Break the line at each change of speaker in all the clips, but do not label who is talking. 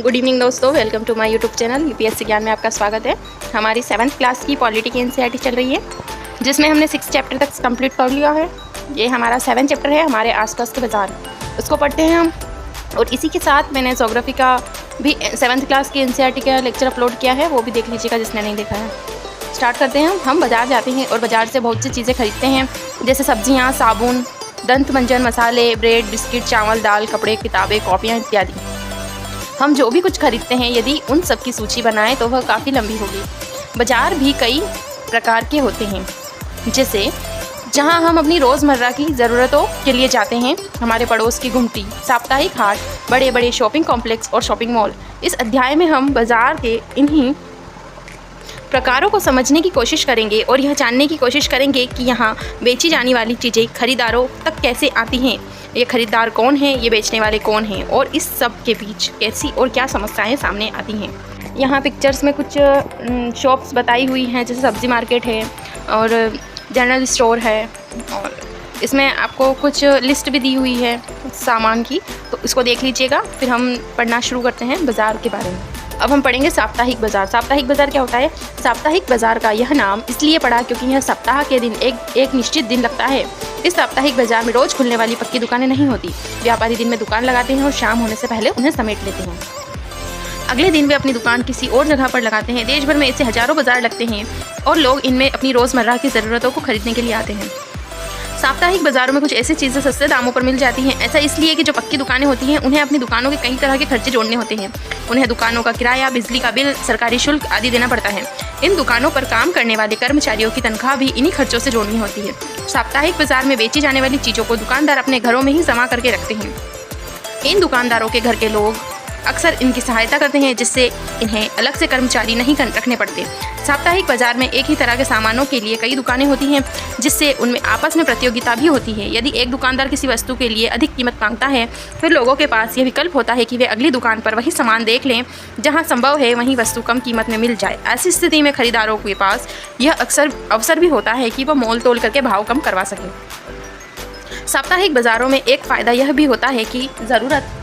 Good evening दोस्तों, welcome to my YouTube channel UPSC ज्ञान में आपका स्वागत है। हमारी 7th क्लास की पॉलिटी की एनसीईआरटी चल रही है, जिसमें हमने 6 चैप्टर तक कंप्लीट कर लिया है। ये हमारा 7 चैप्टर है, हमारे आसपास के बाजार, उसको पढ़ते हैं हम। और इसी के साथ मैंने जोग्राफी का भी 7th क्लास की एनसीईआरटी का लेक्चर अपलोड किया है, वो भी देख लीजिएगा जिसने नहीं देखा है। स्टार्ट करते हैं। हम बाज़ार जाते हैं और बाज़ार से बहुत सी चीज़ें खरीदते हैं, जैसे सब्जियाँ, साबुन, दंत मंजन, मसाले, ब्रेड, बिस्किट, चावल, दाल, कपड़े, किताबें, कॉपियाँ इत्यादि। हम जो भी कुछ खरीदते हैं, यदि उन सब की सूची बनाएं तो वह काफ़ी लंबी होगी। बाज़ार भी कई प्रकार के होते हैं, जैसे जहां हम अपनी रोज़मर्रा की ज़रूरतों के लिए जाते हैं, हमारे पड़ोस की घुमटी, साप्ताहिक हाट, बड़े बड़े शॉपिंग कॉम्प्लेक्स और शॉपिंग मॉल। इस अध्याय में हम बाज़ार के इन्हीं प्रकारों को समझने की कोशिश करेंगे और यह जानने की कोशिश करेंगे कि यहाँ बेची जाने वाली चीज़ें खरीदारों तक कैसे आती हैं, ये खरीदार कौन है, ये बेचने वाले कौन हैं, और इस सब के बीच कैसी और क्या समस्याएं सामने आती हैं। यहाँ पिक्चर्स में कुछ शॉप्स बताई हुई हैं, जैसे सब्ज़ी मार्केट है और जनरल स्टोर है, और इसमें आपको कुछ लिस्ट भी दी हुई है सामान की, तो इसको देख लीजिएगा। फिर हम पढ़ना शुरू करते हैं बाज़ार के बारे में। अब हम पढ़ेंगे साप्ताहिक बाज़ार। साप्ताहिक बाज़ार क्या होता है? साप्ताहिक बाज़ार का यह नाम इसलिए पड़ा क्योंकि यह सप्ताह के दिन एक निश्चित दिन लगता है। इस साप्ताहिक बाज़ार में रोज़ खुलने वाली पक्की दुकानें नहीं होती। व्यापारी दिन में दुकान लगाते हैं और शाम होने से पहले उन्हें समेट लेते हैं। अगले दिन वे अपनी दुकान किसी और जगह पर लगाते हैं। देश भर में ऐसे हज़ारों बाज़ार लगते हैं और लोग इनमें अपनी रोज़मर्रा की ज़रूरतों को खरीदने के लिए आते हैं। साप्ताहिक बाज़ारों में कुछ ऐसी चीज़ें सस्ते दामों पर मिल जाती हैं। ऐसा इसलिए कि जो पक्की दुकानें होती हैं, उन्हें अपनी दुकानों के कई तरह के खर्चे जोड़ने होते हैं। उन्हें दुकानों का किराया, बिजली का बिल, सरकारी शुल्क आदि देना पड़ता है। इन दुकानों पर काम करने वाले कर्मचारियों की तनख्वाह भी इन्हीं खर्चों से जोड़नी होती है। साप्ताहिक बाज़ार में बेची जाने वाली चीज़ों को दुकानदार अपने घरों में ही जमा करके रखते हैं। इन दुकानदारों के घर के लोग अक्सर इनकी सहायता करते हैं, जिससे इन्हें अलग से कर्मचारी नहीं रखने पड़ते। साप्ताहिक बाज़ार में एक ही तरह के सामानों के लिए कई दुकानें होती हैं, जिससे उनमें आपस में प्रतियोगिता भी होती है। यदि एक दुकानदार किसी वस्तु के लिए अधिक कीमत मांगता है, फिर लोगों के पास यह विकल्प होता है कि वे अगली दुकान पर वही सामान देख लें जहां संभव है वहीं वस्तु कम कीमत में मिल जाए। ऐसी स्थिति में खरीदारों के पास यह अक्सर अवसर भी होता है कि वह मोल तोल करके भाव कम करवा सकें। साप्ताहिक बाज़ारों में एक फ़ायदा यह भी होता है कि ज़रूरत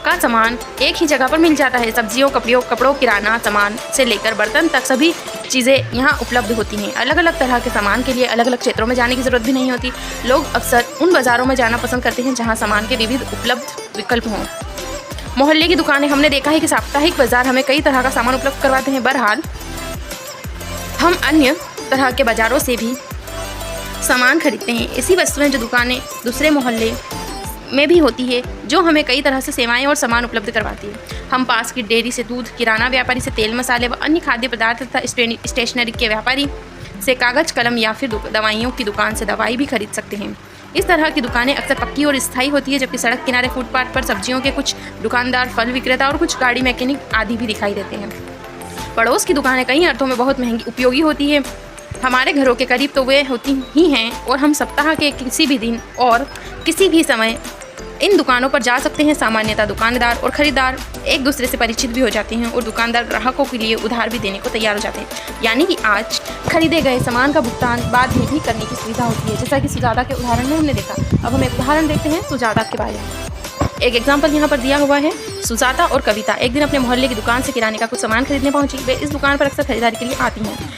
का सामान एक ही जगह पर मिल जाता है। सब्जियों, कपड़ों, किराना सामान से लेकर बर्तन तक सभी चीज़ें यहाँ उपलब्ध होती हैं। अलग अलग तरह के सामान के लिए अलग अलग क्षेत्रों में जाने की ज़रूरत भी नहीं होती। लोग अक्सर उन बाज़ारों में जाना पसंद करते हैं जहाँ सामान के विविध उपलब्ध विकल्प हों। मोहल्ले की दुकानें, हमने देखा है कि साप्ताहिक बाज़ार हमें कई तरह का सामान उपलब्ध करवाते हैं। बहरहाल हम अन्य तरह के बाज़ारों से भी सामान खरीदते हैं। ऐसी वस्तुएं जो दुकानें दूसरे मोहल्ले में भी होती है, जो हमें कई तरह से सेवाएं और सामान उपलब्ध करवाती है। हम पास की डेयरी से दूध, किराना व्यापारी से तेल मसाले व अन्य खाद्य पदार्थ तथा स्टेशनरी के व्यापारी से कागज़ कलम या फिर दवाइयों की दुकान से दवाई भी खरीद सकते हैं। इस तरह की दुकानें अक्सर पक्की और स्थायी होती है, जबकि सड़क किनारे फुटपाथ पर सब्जियों के कुछ दुकानदार, फल विक्रेता और कुछ गाड़ी मैकेनिक आदि भी दिखाई देते हैं। पड़ोस की दुकानें कई अर्थों में बहुत महंगी उपयोगी होती है। हमारे घरों के करीब तो वे होती ही हैं और हम सप्ताह के किसी भी दिन और किसी भी समय इन दुकानों पर जा सकते हैं। सामान्यतः दुकानदार और खरीदार एक दूसरे से परिचित भी हो जाते हैं और दुकानदार ग्राहकों के लिए उधार भी देने को तैयार हो जाते हैं। यानी कि आज खरीदे गए सामान का भुगतान बाद में भी करने की सुविधा होती है, जैसा कि सुजाता के उदाहरण में हमने देखा। अब हम एक उदाहरण देखते हैं सुजाता के बारे में। एक एग्जाम्पल यहाँ पर दिया हुआ है। सुजाता और कविता एक दिन अपने मोहल्ले की दुकान से किराने का कुछ सामान खरीदने पहुंची। वे इस दुकान पर अक्सर खरीदारी के लिए आती हैं।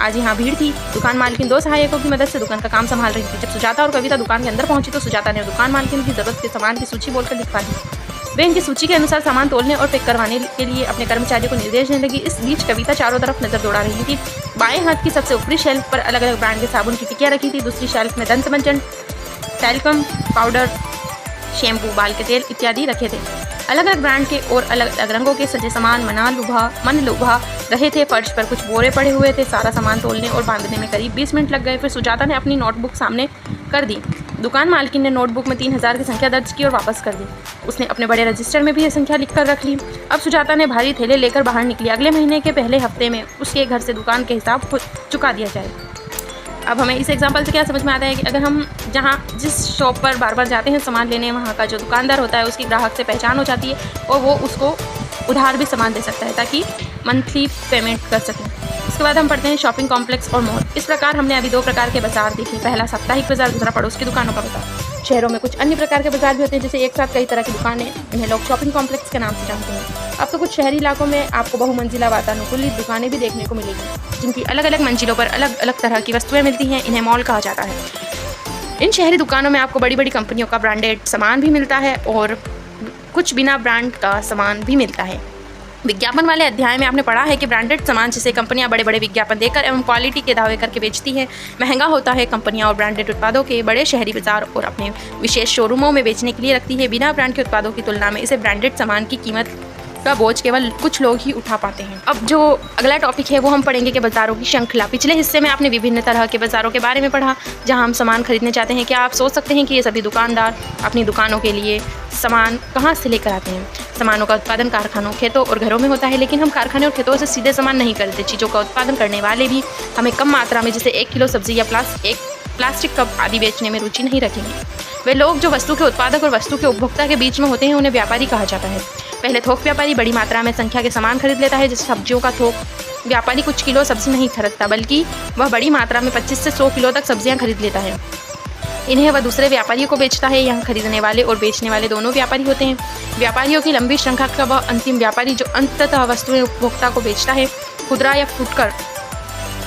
आज यहाँ भीड़ थी। दुकान मालकिन 2 सहायकों की मदद से दुकान का काम संभाल रही थी। जब सुजाता और कविता दुकान के अंदर पहुंची तो सुजाता ने दुकान मालकिन की जरूरत के सामान की सूची बोलकर लिखवा दी। वे इनकी सूची के अनुसार सामान तोलने और पैक करवाने के लिए अपने कर्मचारियों को निर्देश देने लगी। इस बीच कविता चारों तरफ नजर दौड़ा रही थी। बाएं हाथ की सबसे ऊपरी शेल्फ पर अलग अलग ब्रांड के साबुन की टिकियाँ रखी थी। दूसरी शेल्फ में दंत मंजन, टैल्कम पाउडर, शैम्पू, बाल के तेल इत्यादि रखे थे। अलग अलग ब्रांड के और अलग अलग रंगों के सजे सामान मन लुभा रहे थे। फर्श पर कुछ बोरे पड़े हुए थे। सारा सामान तोलने और बांधने में करीब 20 मिनट लग गए। फिर सुजाता ने अपनी नोटबुक सामने कर दी। दुकान मालकिन ने नोटबुक में 3000 की संख्या दर्ज की और वापस कर दी। उसने अपने बड़े रजिस्टर में भी यह संख्या लिख कर रख ली। अब सुजाता ने भारी थैले लेकर बाहर निकली। अगले महीने के पहले हफ्ते में उसके घर से दुकान के हिसाब चुका दिया जाए। अब हमें इस एग्जाम्पल से क्या समझ में आता है कि अगर हम जिस शॉप पर बार बार जाते हैं सामान लेने, वहाँ का जो दुकानदार होता है उसकी ग्राहक से पहचान हो जाती है और वो उसको उधार भी सामान दे सकता है ताकि मंथली पेमेंट कर सकें। उसके बाद हम पढ़ते हैं शॉपिंग कॉम्प्लेक्स और मॉल। इस प्रकार हमने अभी 2 प्रकार के बाजार देखे, पहला साप्ताहिक बाजार, दूसरा पड़ोस की दुकानों का बाजार। शहरों में कुछ अन्य प्रकार के बाजार भी होते हैं, जैसे एक साथ कई तरह की दुकानें, इन्हें लोग शॉपिंग कॉम्प्लेक्स के नाम से जानते हैं। अब तो कुछ शहरी इलाकों में आपको बहुमंजिला वातानुकूलित दुकानें भी देखने को मिलेगी, जिनकी अलग अलग मंजिलों पर अलग अलग तरह की वस्तुएं मिलती हैं, इन्हें मॉल कहा जाता है। इन शहरी दुकानों में आपको बड़ी बड़ी कंपनियों का ब्रांडेड सामान भी मिलता है और कुछ बिना ब्रांड का सामान भी मिलता है। विज्ञापन वाले अध्याय में आपने पढ़ा है कि ब्रांडेड सामान जिसे कंपनियां बड़े बड़े विज्ञापन देकर एवं क्वालिटी के दावे करके बेचती हैं, महंगा होता है। कंपनियां और ब्रांडेड उत्पादों के बड़े शहरी बाजार और अपने विशेष शोरूमों में बेचने के लिए रखती है। बिना ब्रांड के उत्पादों की तुलना में इसे ब्रांडेड सामान की कीमत का बोझ केवल कुछ लोग ही उठा पाते हैं। अब जो अगला टॉपिक है वो हम पढ़ेंगे कि बाज़ारों की श्रृंखला। पिछले हिस्से में आपने विभिन्न तरह के बाज़ारों के बारे में पढ़ा, जहां हम सामान खरीदने चाहते हैं। क्या आप सोच सकते हैं कि ये सभी दुकानदार अपनी दुकानों के लिए सामान कहाँ से लेकर आते हैं? सामानों का उत्पादन कारखानों, खेतों और घरों में होता है, लेकिन हम कारखाने और खेतों से सीधे सामान नहीं खरीदते। चीज़ों का उत्पादन करने वाले भी हमें कम मात्रा में, जैसे 1 किलो सब्जी या प्लास्टिक कप आदि बेचने में रुचि नहीं रखेंगे। वे लोग जो वस्तु के उत्पादक और वस्तु के उपभोक्ता के बीच में होते हैं, उन्हें व्यापारी कहा जाता है। पहले थोक व्यापारी बड़ी मात्रा में संख्या के सामान खरीद लेता है, जैसे सब्जियों का थोक व्यापारी कुछ किलो सब्जी नहीं खरीदता, बल्कि वह बड़ी मात्रा में 25 से 100 किलो तक सब्जियां खरीद लेता है। इन्हें वह दूसरे व्यापारियों को बेचता है। यहाँ खरीदने वाले और बेचने वाले दोनों व्यापारी होते हैं। व्यापारियों की लंबी श्रृंखला का वह अंतिम व्यापारी जो अंततः वस्तुएं उपभोक्ता को बेचता है, खुदरा या फुटकर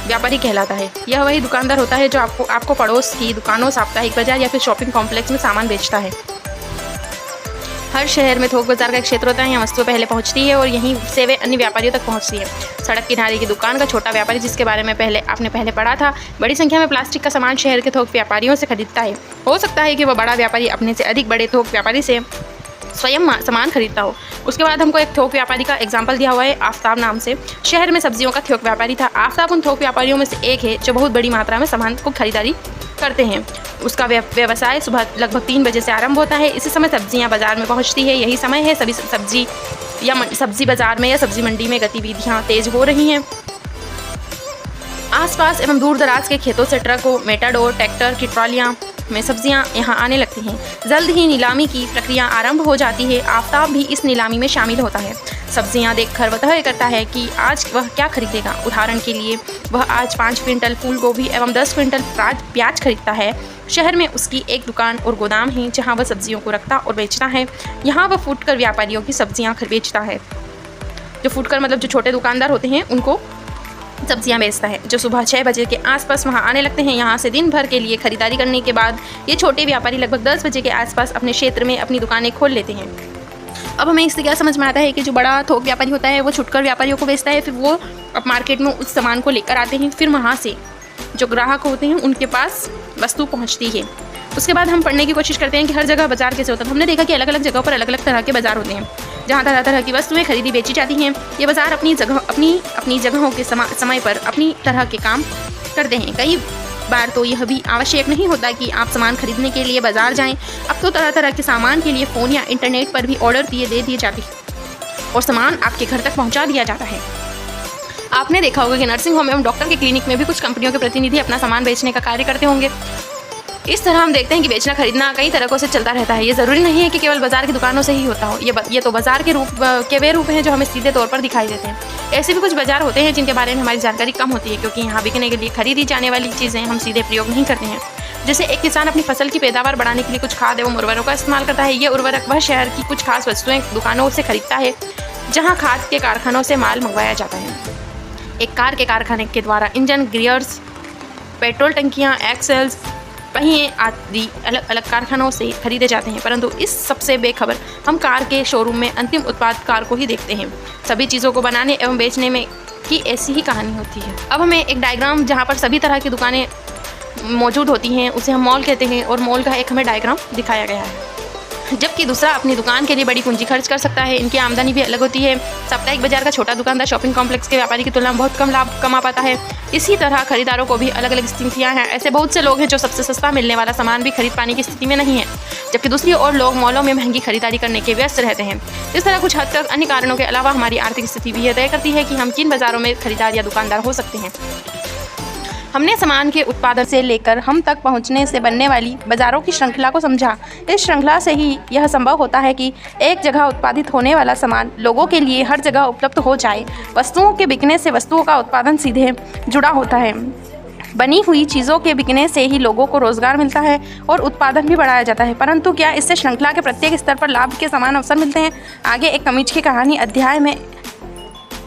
व्यापारी कहलाता है। यह वही दुकानदार होता है जो आपको पड़ोस की दुकानों, साप्ताहिक बाजार या फिर शॉपिंग कॉम्प्लेक्स में सामान बेचता है। हर शहर में थोक बाजार का एक क्षेत्र होता है, यहाँ वस्तुएं पहले पहुँचती है और यहीं से वे अन्य व्यापारियों तक पहुँचती है। सड़क किनारे की दुकान का छोटा व्यापारी, जिसके बारे में आपने पहले पढ़ा था, बड़ी संख्या में प्लास्टिक का सामान शहर के थोक व्यापारियों से खरीदता है। हो सकता है कि वह बड़ा व्यापारी अपने से अधिक बड़े थोक व्यापारी से स्वयं सामान खरीदता हो। उसके बाद हमको एक थोक व्यापारी का एग्जाम्पल दिया हुआ है, आफ्ताब नाम से। शहर में सब्जियों का थोक व्यापारी था। आफ्ताब उन थोक व्यापारियों में से एक है जो बहुत बड़ी मात्रा में सामान को खरीदारी करते हैं। उसका व्यवसाय सुबह लगभग 3 बजे से आरंभ होता है। इसी समय सब्जियां बाजार में पहुंचती है। यही समय है सभी सब्जी बाजार में या सब्जी मंडी में गतिविधियां तेज हो रही हैं। आसपास एवं दूर दराज के खेतों से ट्रकों, मेटाडोर, ट्रैक्टर की ट्रॉलियां में सब्जियां यहां आने लगती हैं। जल्द ही नीलामी की प्रक्रिया आरंभ हो जाती है। आफ्ताब भी इस नीलामी में शामिल होता है। सब्जियां देखकर वह तय करता है कि आज वह क्या खरीदेगा। उदाहरण के लिए वह आज 5 क्विंटल फूल गोभी एवं 10 क्विंटल प्याज खरीदता है। शहर में उसकी एक दुकान और गोदाम है जहां वह सब्जियों को रखता और बेचता है। यहाँ वह फुटकर व्यापारियों की सब्जियां बेचता है। जो फुटकर मतलब जो छोटे दुकानदार होते हैं, उनको सब्जियां बेचता है, जो सुबह 6 बजे के आसपास वहां आने लगते हैं। यहाँ से दिन भर के लिए खरीदारी करने के बाद ये छोटे व्यापारी लगभग 10 बजे के आसपास अपने क्षेत्र में अपनी दुकानें खोल लेते हैं। अब हमें इससे क्या समझ में आता है कि जो बड़ा थोक व्यापारी होता है वो छुटकर व्यापारियों को बेचता है, फिर वो अब मार्केट में उस सामान को लेकर आते हैं, फिर वहाँ से जो ग्राहक होते हैं उनके पास वस्तु पहुँचती है। उसके बाद हम पढ़ने की कोशिश करते हैं कि हर जगह बाजार कैसे होता है। हमने देखा कि अलग अलग जगहों पर अलग अलग तरह के बाजार होते हैं, जहाँ तरह तरह की वस्तुएं खरीदी बेची जाती हैं। ये बाजार अपनी जगहों के समय पर अपनी तरह के काम करते हैं। कई बार तो यह भी आवश्यक नहीं होता कि आप सामान खरीदने के लिए बाजार जाएं। अब तो तरह तरह के सामान के लिए फ़ोन या इंटरनेट पर भी ऑर्डर दे दिए जाते हैं और सामान आपके घर तक पहुँचा दिया जाता है। आपने देखा होगा कि नर्सिंग होम एवं डॉक्टर के क्लिनिक में भी कुछ कंपनियों के प्रतिनिधि अपना सामान बेचने का कार्य करते होंगे। इस तरह हम देखते हैं कि बेचना खरीदना कई तरीकों से चलता रहता है। ये ज़रूरी नहीं है कि केवल बाजार की दुकानों से ही होता हो। ये तो बाजार के वे रूप हैं जो हमें सीधे तौर पर दिखाई देते हैं। ऐसे भी कुछ बाजार होते हैं जिनके बारे में हमारी जानकारी कम होती है, क्योंकि यहाँ बिकने के लिए खरीदी जाने वाली चीज़ें हम सीधे प्रयोग नहीं करते हैं। जैसे एक किसान अपनी फसल की पैदावार बढ़ाने के लिए कुछ खाद एवं उर्वरकों का इस्तेमाल करता है। ये उर्वरक वह शहर की कुछ खास वस्तुएं दुकानों से खरीदता है, जहाँ खाद के कारखानों से माल मंगवाया जाता है। एक कार के कारखाने के द्वारा इंजन, गियर्स, पेट्रोल टंकियाँ, एक्सेल्स, पहिए आदि अलग अलग कारखानों से खरीदे जाते हैं, परंतु इस सबसे बेखबर हम कार के शोरूम में अंतिम उत्पाद कार को ही देखते हैं। सभी चीज़ों को बनाने एवं बेचने में की ऐसी ही कहानी होती है। अब हमें एक डायग्राम जहाँ पर सभी तरह की दुकानें मौजूद होती हैं उसे हम मॉल कहते हैं, और मॉल का एक हमें डायग्राम दिखाया गया है। जबकि दूसरा अपनी दुकान के लिए बड़ी पूंजी खर्च कर सकता है। इनकी आमदनी भी अलग होती है। साप्ताहिक बाजार का छोटा दुकानदार शॉपिंग कॉम्प्लेक्स के व्यापारी की तुलना में बहुत कम लाभ कमा पाता है। इसी तरह खरीदारों को भी अलग अलग स्थितियाँ हैं। ऐसे बहुत से लोग हैं जो सबसे सस्ता मिलने वाला सामान भी खरीद पाने की स्थिति में नहीं है, जबकि दूसरी ओर लोग मॉलों में महंगी खरीदारी करने के व्यस्त रहते हैं। इस तरह कुछ हद तक अन्य कारणों के अलावा हमारी आर्थिक स्थिति भी यह तय करती है कि हम किन बाज़ारों में खरीदार या दुकानदार हो सकते हैं। हमने सामान के उत्पादन से लेकर हम तक पहुंचने से बनने वाली बाज़ारों की श्रृंखला को समझा। इस श्रृंखला से ही यह संभव होता है कि एक जगह उत्पादित होने वाला सामान लोगों के लिए हर जगह उपलब्ध हो जाए। वस्तुओं के बिकने से वस्तुओं का उत्पादन सीधे जुड़ा होता है। बनी हुई चीज़ों के बिकने से ही लोगों को रोज़गार मिलता है और उत्पादन भी बढ़ाया जाता है, परंतु क्या इससे श्रृंखला के प्रत्येक स्तर पर लाभ के समान अवसर मिलते हैं? आगे एक कमीज की कहानी अध्याय में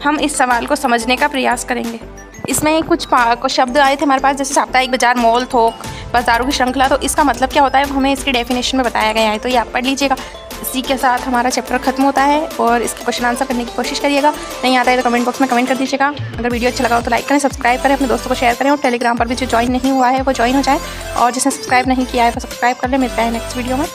हम इस सवाल को समझने का प्रयास करेंगे। इसमें कुछ शब्द आए थे हमारे पास, जैसे साप्ताहिक बाजार, मॉल, थोक, बाज़ारों की श्रृंखला। तो इसका मतलब क्या होता है हमें इसकी डेफिनेशन में बताया गया है, तो ये आप पढ़ लीजिएगा। इसी के साथ हमारा चैप्टर खत्म होता है और इसके क्वेश्चन आंसर करने की कोशिश करिएगा। नहीं आता है तो कमेंट बॉक्स में कमेंट कर दीजिएगा। अगर वीडियो अच्छा लगा हो तो लाइक करें, सब्सक्राइब करें, अपने दोस्तों को शेयर करें और टेलीग्राम पर भी जो ज्वाइन नहीं हुआ है वो ज्वाइन हो जाए और जिसने सब्सक्राइब नहीं किया है वो सब्सक्राइब कर ले। मिलता है नेक्स्ट वीडियो में।